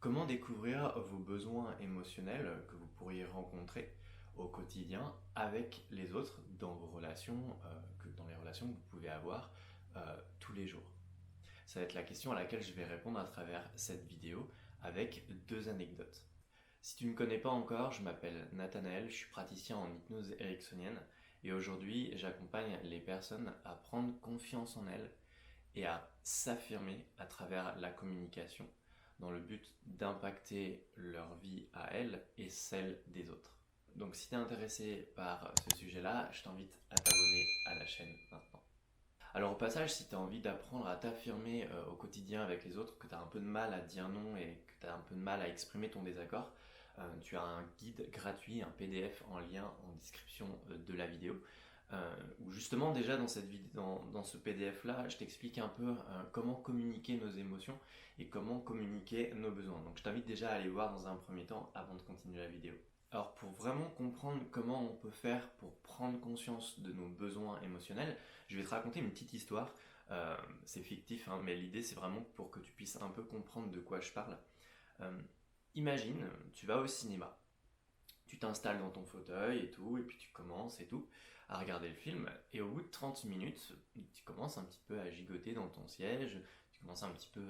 Comment découvrir vos besoins émotionnels que vous pourriez rencontrer au quotidien avec les autres dans vos relations, dans les relations que vous pouvez avoir tous les jours? Ça va être la question à laquelle je vais répondre à travers cette vidéo avec deux anecdotes. Si tu ne me connais pas encore, je m'appelle Nathanaël, je suis praticien en hypnose ericksonienne et aujourd'hui j'accompagne les personnes à prendre confiance en elles et à s'affirmer à travers la communication dans le but d'impacter leur vie à elles et celle des autres. Donc si tu es intéressé par ce sujet-là, je t'invite à t'abonner à la chaîne maintenant. Alors au passage, si tu as envie d'apprendre à t'affirmer au quotidien avec les autres, que tu as un peu de mal à dire non et que tu as un peu de mal à exprimer ton désaccord, tu as un guide gratuit, un PDF en lien en description de la vidéo où justement déjà dans ce PDF là, je t'explique un peu comment communiquer nos émotions et comment communiquer nos besoins. Donc je t'invite déjà à aller voir dans un premier temps avant de continuer la vidéo. Alors pour vraiment comprendre comment on peut faire pour prendre conscience de nos besoins émotionnels, je vais te raconter une petite histoire. C'est fictif, hein, mais l'idée c'est vraiment pour que tu puisses un peu comprendre de quoi je parle. Euh, Imagine, tu vas au cinéma, tu t'installes dans ton fauteuil et tout, et puis tu commences et tout à regarder le film, et au bout de 30 minutes, tu commences un petit peu à gigoter dans ton siège, tu commences un petit peu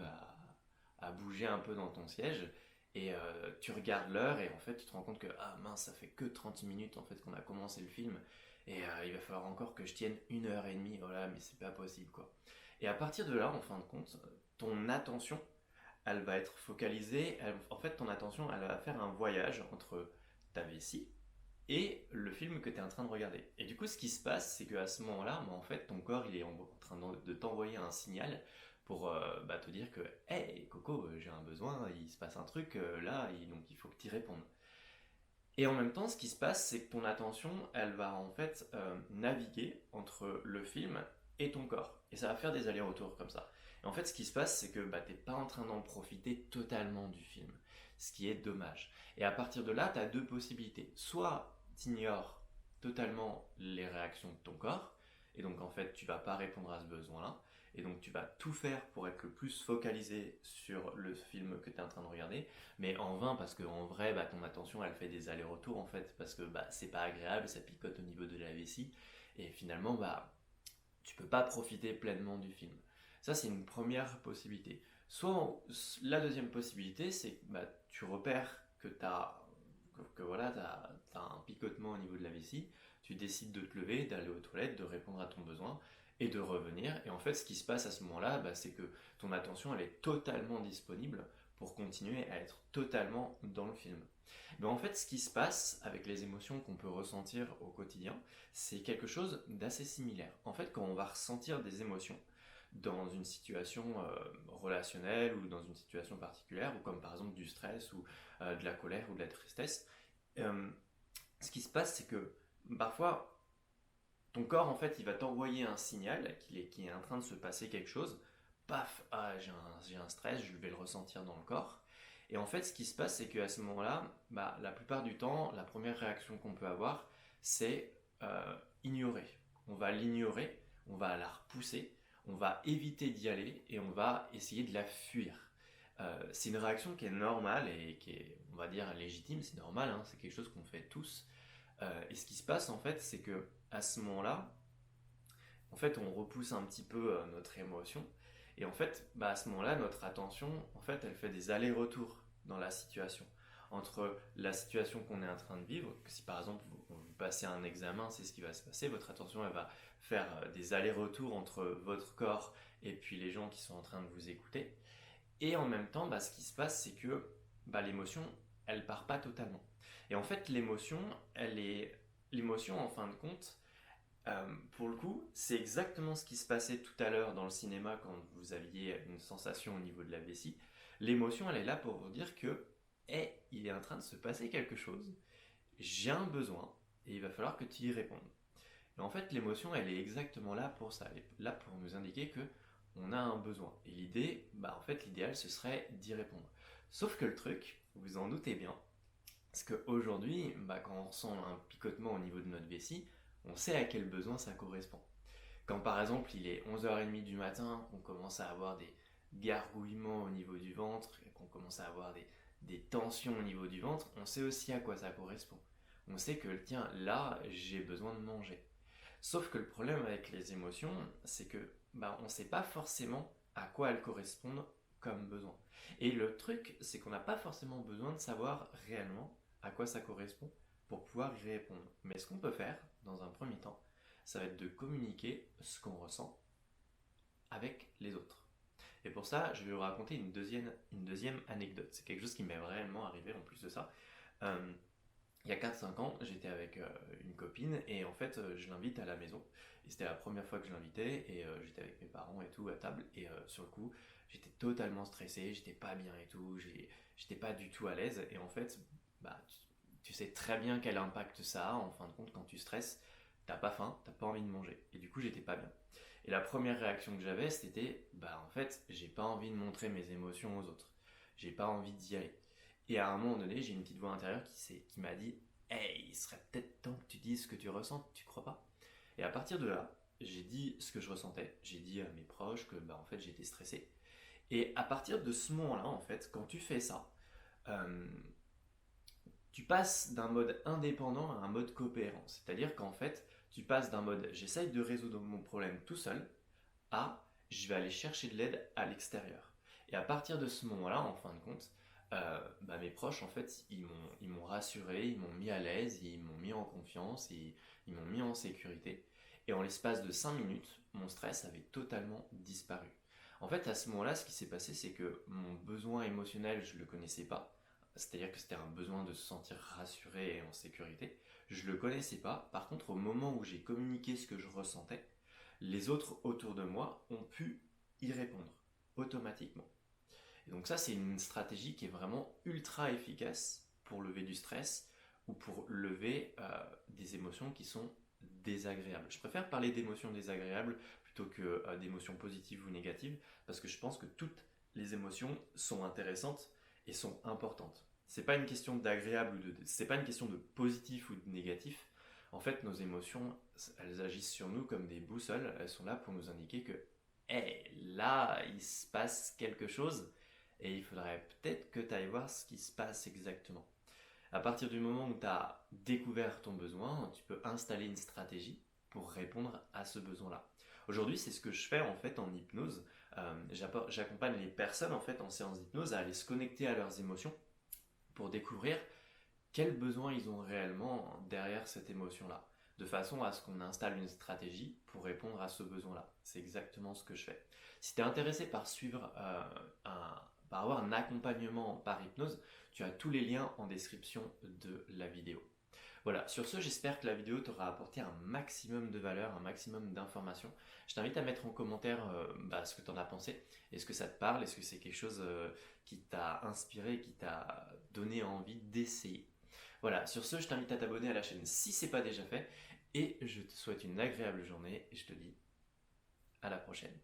à bouger un peu dans ton siège, et tu regardes l'heure, et en fait tu te rends compte que, ah mince, ça fait que 30 minutes en fait qu'on a commencé le film, et il va falloir encore que je tienne 1 heure et demie, voilà, mais c'est pas possible quoi. Et à partir de là, en fin de compte, ton attention, elle va être focalisée, en fait ton attention, elle va faire un voyage entre ta vessie et le film que tu es en train de regarder. Et du coup, ce qui se passe, c'est qu'à ce moment-là, en fait, ton corps, il est en train de t'envoyer un signal pour te dire que, hey, Coco, j'ai un besoin, il se passe un truc là, et donc il faut que tu y répondes. Et en même temps, ce qui se passe, c'est que ton attention, elle va en fait naviguer entre le film et ton corps. Et ça va faire des allers-retours comme ça. Et en fait, ce qui se passe, c'est que t'es pas en train d'en profiter totalement du film. Ce qui est dommage. Et à partir de là, tu as deux possibilités. Soit tu ignores totalement les réactions de ton corps, et donc en fait, tu vas pas répondre à ce besoin-là. Et donc tu vas tout faire pour être le plus focalisé sur le film que tu es en train de regarder, mais en vain parce qu'en vrai ton attention elle fait des allers-retours en fait parce que c'est pas agréable, ça picote au niveau de la vessie et finalement tu peux pas profiter pleinement du film. Ça c'est une première possibilité. Soit la deuxième possibilité c'est que tu repères que voilà, t'as un picotement au niveau de la vessie, tu décides de te lever, d'aller aux toilettes, de répondre à ton besoin et de revenir. Et en fait, ce qui se passe à ce moment-là, c'est que ton attention, elle est totalement disponible pour continuer à être totalement dans le film. Mais en fait, ce qui se passe avec les émotions qu'on peut ressentir au quotidien, c'est quelque chose d'assez similaire. En fait, quand on va ressentir des émotions dans une situation relationnelle ou dans une situation particulière, ou comme par exemple du stress ou de la colère ou de la tristesse, euh, ce qui se passe, c'est que parfois, ton corps, en fait, il va t'envoyer un signal qu'il est en train de se passer quelque chose. Paf, ah, j'ai un stress, je vais le ressentir dans le corps. Et en fait, ce qui se passe, c'est qu'à ce moment-là, la plupart du temps, la première réaction qu'on peut avoir, c'est ignorer. On va l'ignorer, on va la repousser, on va éviter d'y aller et on va essayer de la fuir. C'est une réaction qui est normale et qui est, on va dire, légitime, c'est normal, hein, c'est quelque chose qu'on fait tous. Et ce qui se passe en fait, c'est que à ce moment-là, en fait, on repousse un petit peu notre émotion. Et en fait, à ce moment-là, notre attention, en fait, elle fait des allers-retours dans la situation. Entre la situation qu'on est en train de vivre, que si par exemple vous passez un examen, c'est ce qui va se passer, votre attention, elle va faire des allers-retours entre votre corps et puis les gens qui sont en train de vous écouter. Et en même temps, ce qui se passe, c'est que l'émotion, elle part pas totalement. Et en fait, l'émotion, en fin de compte, pour le coup, c'est exactement ce qui se passait tout à l'heure dans le cinéma quand vous aviez une sensation au niveau de la vessie. L'émotion, elle est là pour vous dire que, il est en train de se passer quelque chose, j'ai un besoin, et il va falloir que tu y répondes. Et en fait, l'émotion, elle est exactement là pour ça. Elle est là pour nous indiquer que on a un besoin. Et l'idée, en fait, l'idéal, ce serait d'y répondre. Sauf que le truc, vous en doutez bien, c'est qu'aujourd'hui, quand on ressent un picotement au niveau de notre vessie, on sait à quel besoin ça correspond. Quand par exemple il est 11h30 du matin, qu'on commence à avoir des gargouillements au niveau du ventre, qu'on commence à avoir des tensions au niveau du ventre, on sait aussi à quoi ça correspond. On sait que tiens, là, j'ai besoin de manger. Sauf que le problème avec les émotions, c'est que on ne sait pas forcément à quoi elles correspondent comme besoin. Et le truc, c'est qu'on n'a pas forcément besoin de savoir réellement à quoi ça correspond pour pouvoir y répondre. Mais ce qu'on peut faire, dans un premier temps, ça va être de communiquer ce qu'on ressent avec les autres. Et pour ça, je vais vous raconter une deuxième anecdote. C'est quelque chose qui m'est réellement arrivé en plus de ça. Euh, il y a 4-5 ans, j'étais avec une copine et en fait, je l'invite à la maison. Et c'était la première fois que je l'invitais et j'étais avec mes parents et tout à table. Et sur le coup, j'étais totalement stressé, j'étais pas bien et tout, j'étais pas du tout à l'aise. Et en fait, tu sais très bien quel impact ça a en fin de compte quand tu stresses. T'as pas faim, t'as pas envie de manger. Et du coup, j'étais pas bien. Et la première réaction que j'avais, c'était, en fait, j'ai pas envie de montrer mes émotions aux autres. J'ai pas envie d'y aller. Et à un moment donné, j'ai une petite voix intérieure qui m'a dit, hey, il serait peut-être temps que tu dises ce que tu ressens, tu crois pas? Et à partir de là, j'ai dit ce que je ressentais. J'ai dit à mes proches que, en fait, j'étais stressé. Et à partir de ce moment-là, en fait, quand tu fais ça, euh, tu passes d'un mode indépendant à un mode coopérant. C'est-à-dire qu'en fait, tu passes d'un mode j'essaye de résoudre mon problème tout seul à je vais aller chercher de l'aide à l'extérieur. Et à partir de ce moment-là, en fin de compte, mes proches, en fait, ils m'ont rassuré, ils m'ont mis à l'aise, ils m'ont mis en confiance, ils m'ont mis en sécurité. Et en l'espace de 5 minutes, mon stress avait totalement disparu. En fait, à ce moment-là, ce qui s'est passé, c'est que mon besoin émotionnel, je ne le connaissais pas. C'est-à-dire que c'était un besoin de se sentir rassuré et en sécurité. Je ne le connaissais pas. Par contre, au moment où j'ai communiqué ce que je ressentais, les autres autour de moi ont pu y répondre automatiquement. Et donc ça, c'est une stratégie qui est vraiment ultra efficace pour lever du stress ou pour lever des émotions qui sont désagréables. Je préfère parler d'émotions désagréables plutôt que d'émotions positives ou négatives parce que je pense que toutes les émotions sont intéressantes et sont importantes. C'est pas une question d'agréable c'est pas une question de positif ou de négatif. En fait, nos émotions, elles agissent sur nous comme des boussoles. Elles sont là pour nous indiquer que, hey, là, il se passe quelque chose et il faudrait peut-être que tu ailles voir ce qui se passe exactement. À partir du moment où tu as découvert ton besoin, tu peux installer une stratégie pour répondre à ce besoin-là. Aujourd'hui, c'est ce que je fais en fait en hypnose. J'accompagne les personnes en fait en séance d'hypnose à aller se connecter à leurs émotions pour découvrir quels besoins ils ont réellement derrière cette émotion-là, de façon à ce qu'on installe une stratégie pour répondre à ce besoin-là. C'est exactement ce que je fais. Si tu es intéressé par par avoir un accompagnement par hypnose, tu as tous les liens en description de la vidéo. Voilà, sur ce, j'espère que la vidéo t'aura apporté un maximum de valeur, un maximum d'informations. Je t'invite à mettre en commentaire ce que tu en as pensé. Est-ce que ça te parle? Est-ce que c'est quelque chose qui t'a inspiré, qui t'a donné envie d'essayer? Voilà, sur ce, je t'invite à t'abonner à la chaîne si ce n'est pas déjà fait. Et je te souhaite une agréable journée et je te dis à la prochaine.